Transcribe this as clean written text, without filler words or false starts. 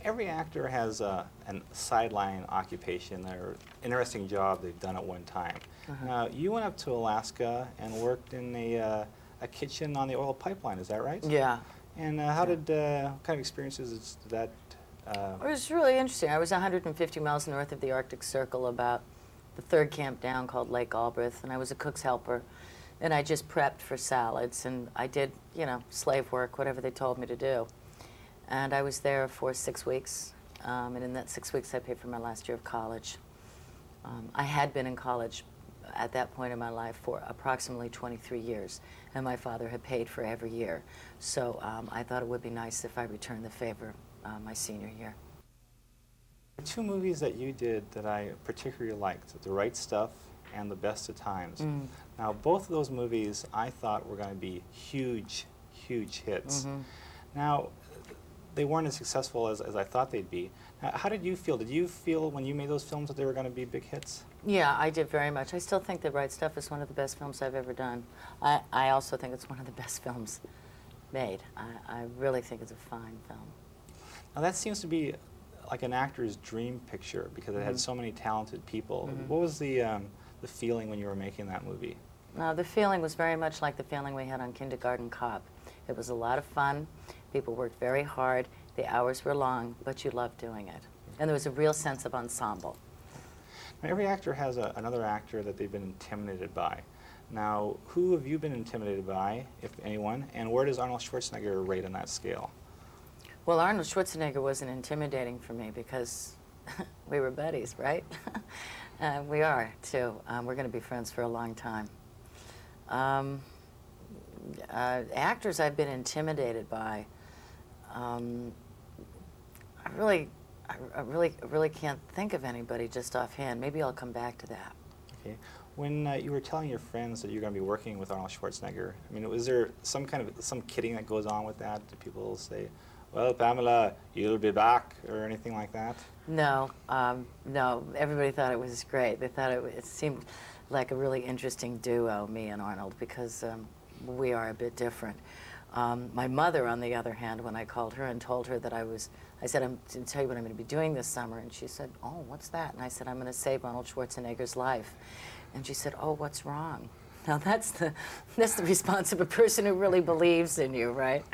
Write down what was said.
Every actor has a sideline occupation or interesting job they've done at one time. Now, you went up to Alaska and worked in a kitchen on the oil pipeline, is that right? Yeah. And what kind of experiences did that? It was really interesting. I was 150 miles north of the Arctic Circle, about the third camp down, called Lake Galbraith, and I was a cook's helper. And I just prepped for salads, and I did, you know, slave work, whatever they told me to do. And I was there for 6 weeks, and in that 6 weeks I paid for my last year of college. I had been in college at that point in my life for approximately 23 years, and my father had paid for every year. So I thought it would be nice if I returned the favor my senior year. Two movies that you did that I particularly liked, The Right Stuff and The Best of Times. Now, both of those movies I thought were going to be huge, huge hits. Now, they weren't as successful as I thought they'd be. Now, how did you feel? Did you feel when you made those films that they were going to be big hits? Yeah, I did very much. I still think The Right Stuff is one of the best films I've ever done. I also think it's one of the best films made. I really think it's a fine film. Now, that seems to be like an actor's dream picture because it had so many talented people. What was the feeling when you were making that movie? The feeling was very much like the feeling we had on Kindergarten Cop. It was a lot of fun. People worked very hard. The hours were long, but you loved doing it. And there was a real sense of ensemble. Now, every actor has another actor that they've been intimidated by. Now, who have you been intimidated by, if anyone, and where does Arnold Schwarzenegger rate on that scale? Well, Arnold Schwarzenegger wasn't intimidating for me because we were buddies, right? We are, too. We're going to be friends for a long time. Actors I've been intimidated by, I really can't think of anybody just offhand. Maybe I'll come back to that. Okay. When you were telling your friends that you're going to be working with Arnold Schwarzenegger, I mean, was there some kidding that goes on with that? Do people say, "Well, Pamela, you'll be back," or anything like that? No, no. Everybody thought it was great. They thought it seemed like a really interesting duo, me and Arnold, because we are a bit different. My mother, on the other hand, when I called her and told her that I said, I'm to tell you what I'm going to be doing this summer, and she said, "Oh, what's that?" And I said, "I'm going to save Arnold Schwarzenegger's life." And she said, "Oh, what's wrong?" Now that's the response of a person who really believes in you, right?